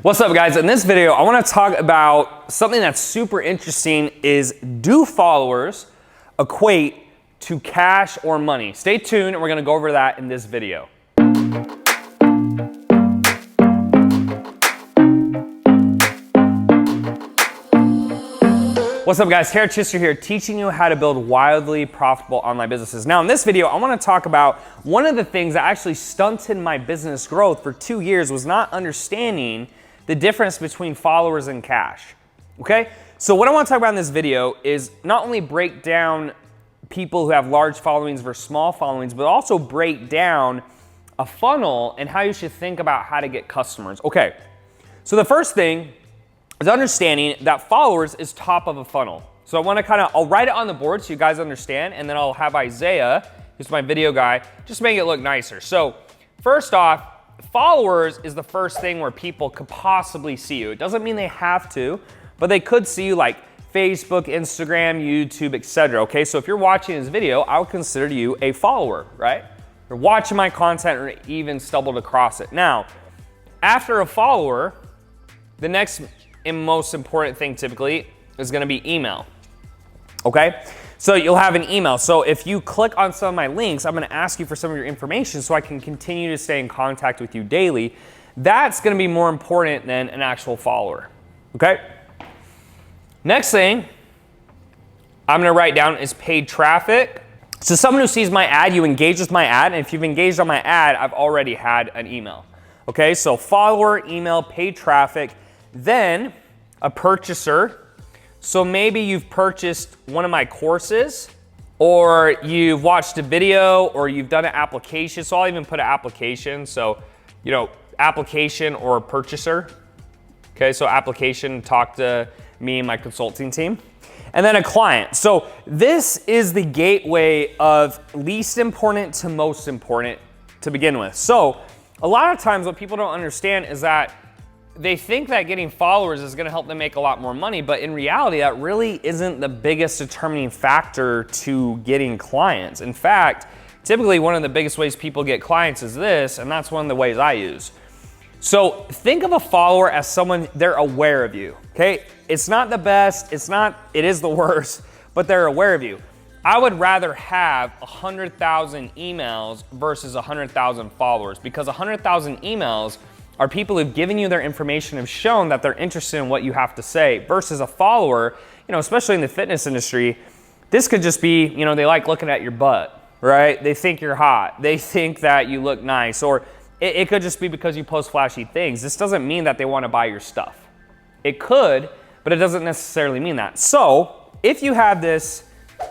What's up, guys? In this video, I want to talk about something that's super interesting is, do followers equate to cash or money? Stay tuned and we're going to go over that in this video. What's up, guys? Terrence Chister here, teaching you how to build wildly profitable online businesses. Now in this video, I want to talk about one of the things that actually stunted my business growth for 2 years was not understanding the difference between followers and cash. Okay? So what I want to talk about in this video is not only break down people who have large followings versus small followings, but also break down a funnel and how you should think about how to get customers. Okay, so the first thing is understanding that followers is top of a funnel. So I want to I'll write it on the board so you guys understand, and then I'll have Isaiah, who's my video guy, just make it look nicer. So first off, followers is the first thing where people could possibly see you. It doesn't mean they have to, but they could see you like Facebook, Instagram, YouTube, etc. Okay, so if you're watching this video, I would consider you a follower, right? You're watching my content or even stumbled across it. Now, after a follower, the next and most important thing typically is gonna be email, okay? So you'll have an email. So if you click on some of my links, I'm gonna ask you for some of your information so I can continue to stay in contact with you daily. That's gonna be more important than an actual follower, okay? Next thing I'm gonna write down is paid traffic. So someone who sees my ad, you engage with my ad, and if you've engaged on my ad, I've already had an email, okay? So follower, email, paid traffic, then a purchaser. So maybe you've purchased one of my courses, or you've watched a video, or you've done an application. So I'll even put an application. So, you know, application or purchaser. Okay, so application, talk to me and my consulting team. And then a client. So this is the gateway of least important to most important to begin with. So a lot of times what people don't understand is that they think that getting followers is gonna help them make a lot more money, but in reality, that really isn't the biggest determining factor to getting clients. In fact, typically one of the biggest ways people get clients is this, and that's one of the ways I use. So think of a follower as someone, they're aware of you, okay? It's not the best, it is the worst, but they're aware of you. I would rather have 100,000 emails versus 100,000 followers, because 100,000 emails are people who've given you their information, have shown that they're interested in what you have to say, versus a follower, you know, especially in the fitness industry, this could just be, you know, they like looking at your butt, right? They think you're hot. They think that you look nice, or it could just be because you post flashy things. This doesn't mean that they want to buy your stuff. It could, but it doesn't necessarily mean that. So if you have this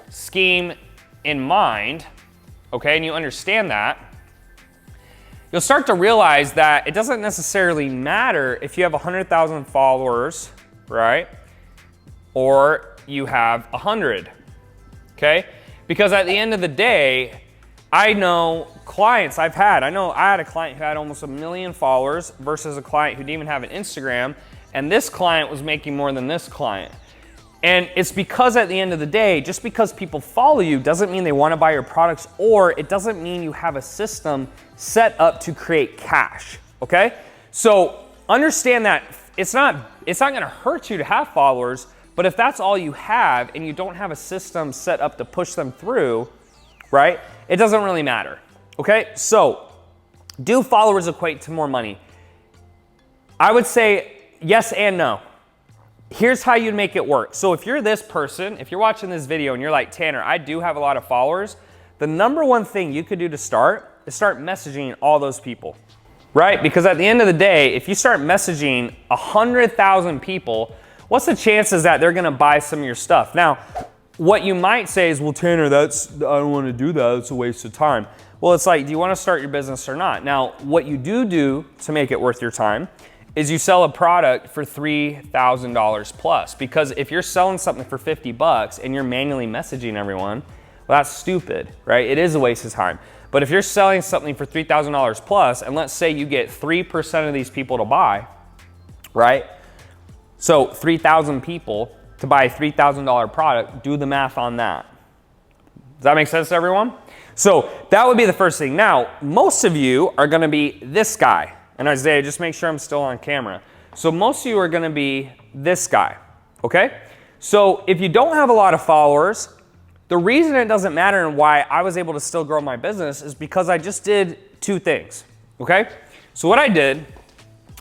scheme in mind, okay, and you understand that, you'll start to realize that it doesn't necessarily matter if you have 100,000 followers, right? Or you have 100, okay? Because at the end of the day, I know clients I've had. I had a client who had almost 1 million followers versus a client who didn't even have an Instagram, and this client was making more than this client. And it's because at the end of the day, just because people follow you doesn't mean they want to buy your products, or it doesn't mean you have a system set up to create cash, okay? So understand that it's not gonna hurt you to have followers, but if that's all you have and you don't have a system set up to push them through, right? It doesn't really matter, okay? So do followers equate to more money? I would say yes and no. Here's how you'd make it work. So if you're this person, if you're watching this video and you're like, Tanner, I do have a lot of followers, the number one thing you could do to start is start messaging all those people, right? Because at the end of the day, if you start messaging 100,000 people, what's the chances that they're gonna buy some of your stuff? Now, what you might say is, well, Tanner, I don't wanna do that, it's a waste of time. Well, it's like, do you wanna start your business or not? Now, what you do to make it worth your time is you sell a product for $3,000 plus. Because if you're selling something for 50 bucks and you're manually messaging everyone, well, that's stupid, right? It is a waste of time. But if you're selling something for $3,000 plus, and let's say you get 3% of these people to buy, right? So 3,000 people to buy a $3,000 product, do the math on that. Does that make sense to everyone? So that would be the first thing. Now, most of you are gonna be this guy. And Isaiah, just make sure I'm still on camera. So most of you are gonna be this guy, okay? So if you don't have a lot of followers, the reason it doesn't matter and why I was able to still grow my business is because I just did two things, okay? So what I did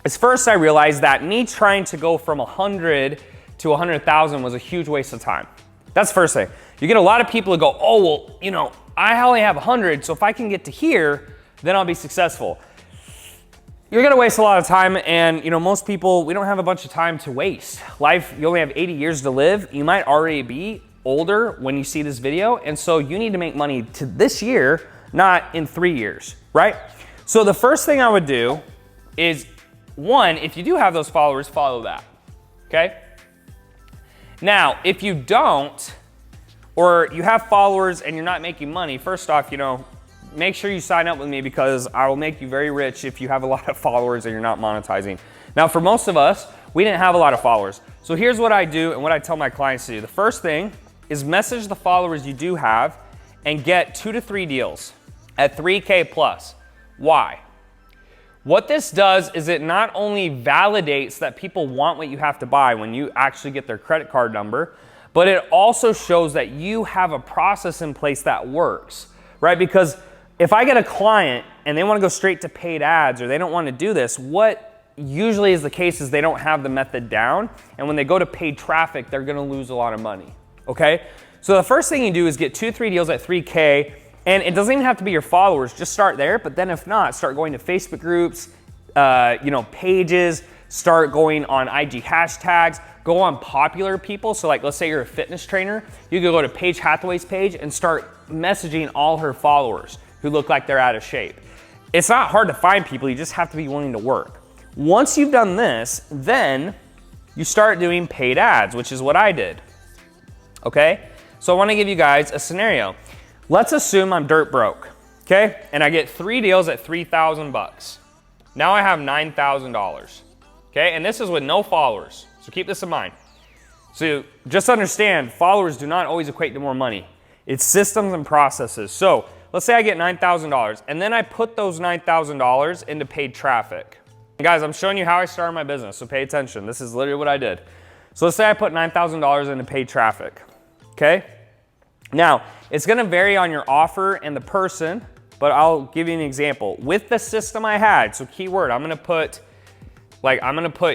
is first I realized that me trying to go from 100 to 100,000 was a huge waste of time. That's the first thing. You get a lot of people who go, oh, well, you know, I only have 100, so if I can get to here, then I'll be successful. You're gonna waste a lot of time, and you know, most people, we don't have a bunch of time to waste. Life, you only have 80 years to live. You might already be older when you see this video, and so you need to make money to this year, not in 3 years, right? So the first thing I would do is, one, if you do have those followers, follow that, okay? Now, if you don't, or you have followers and you're not making money, first off, you know, make sure you sign up with me because I will make you very rich if you have a lot of followers and you're not monetizing. Now, for most of us, we didn't have a lot of followers. So here's what I do and what I tell my clients to do. The first thing is message the followers you do have and get 2 to 3 deals at 3K plus. Why? What this does is it not only validates that people want what you have to buy when you actually get their credit card number, but it also shows that you have a process in place that works, right? Because if I get a client and they want to go straight to paid ads or they don't want to do this, what usually is the case is they don't have the method down. And when they go to paid traffic, they're going to lose a lot of money. Okay, so the first thing you do is get 2 to 3 deals at 3K, and it doesn't even have to be your followers. Just start there, but then if not, start going to Facebook groups, you know, pages, start going on IG hashtags, go on popular people. So like, let's say you're a fitness trainer, you could go to Paige Hathaway's page and start messaging all her followers who look like they're out of shape. It's not hard to find people, you just have to be willing to work. Once you've done this, then you start doing paid ads, which is what I did. Okay, so I want to give you guys a scenario. Let's assume I'm dirt broke, okay? And I get 3 deals at 3,000 bucks. Now I have $9,000, okay? And this is with no followers, so keep this in mind. So just understand, followers do not always equate to more money. It's systems and processes. So let's say I get $9,000, and then I put those $9,000 into paid traffic. And guys, I'm showing you how I started my business, so pay attention. This is literally what I did. So let's say I put $9,000 into paid traffic. Okay, now it's gonna vary on your offer and the person, but I'll give you an example. With the system I had, so keyword, I'm gonna put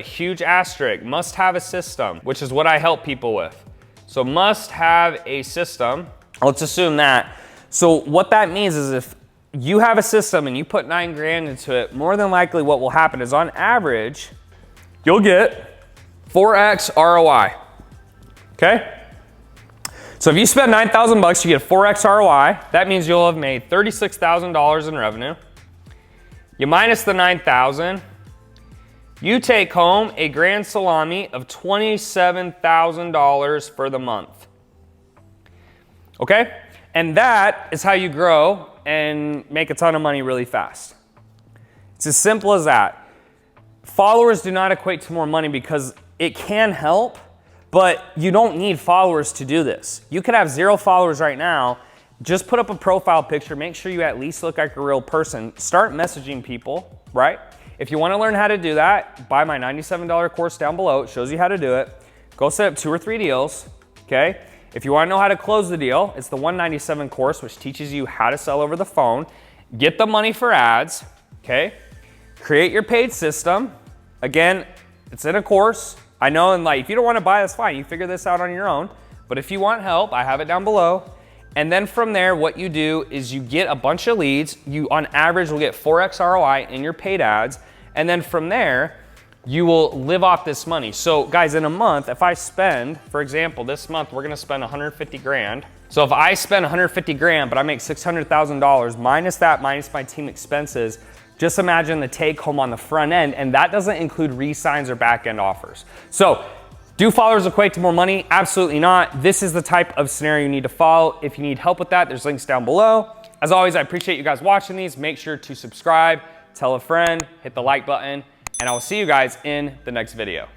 huge asterisk, must have a system, which is what I help people with. So must have a system, let's assume that. So what that means is if you have a system and you put 9 grand into it, more than likely what will happen is on average, you'll get 4x ROI, okay? So if you spend 9,000 bucks, you get a 4x ROI. That means you'll have made $36,000 in revenue. You minus the 9,000. You take home a grand salami of $27,000 for the month. Okay? And that is how you grow and make a ton of money really fast. It's as simple as that. Followers do not equate to more money because it can help, but you don't need followers to do this. You could have 0 followers right now. Just put up a profile picture. Make sure you at least look like a real person. Start messaging people, right? If you want to learn how to do that, buy my $97 course down below. It shows you how to do it. Go set up 2 or 3 deals, okay? If you want to know how to close the deal, it's the $197 course, which teaches you how to sell over the phone. Get the money for ads, okay? Create your paid system. Again, it's in a course. I know, and like, if you don't want to buy, that's fine. You figure this out on your own. But if you want help, I have it down below. And then from there, what you do is you get a bunch of leads. You, on average, will get 4x ROI in your paid ads. And then from there, you will live off this money. So guys, in a month, if I spend, for example, this month, we're going to spend 150 grand. So if I spend 150 grand, but I make $600,000 minus that, minus my team expenses, just imagine the take home on the front end, and that doesn't include re-signs or back end offers. So do followers equate to more money? Absolutely not. This is the type of scenario you need to follow. If you need help with that, there's links down below. As always, I appreciate you guys watching these. Make sure to subscribe, tell a friend, hit the like button, and I will see you guys in the next video.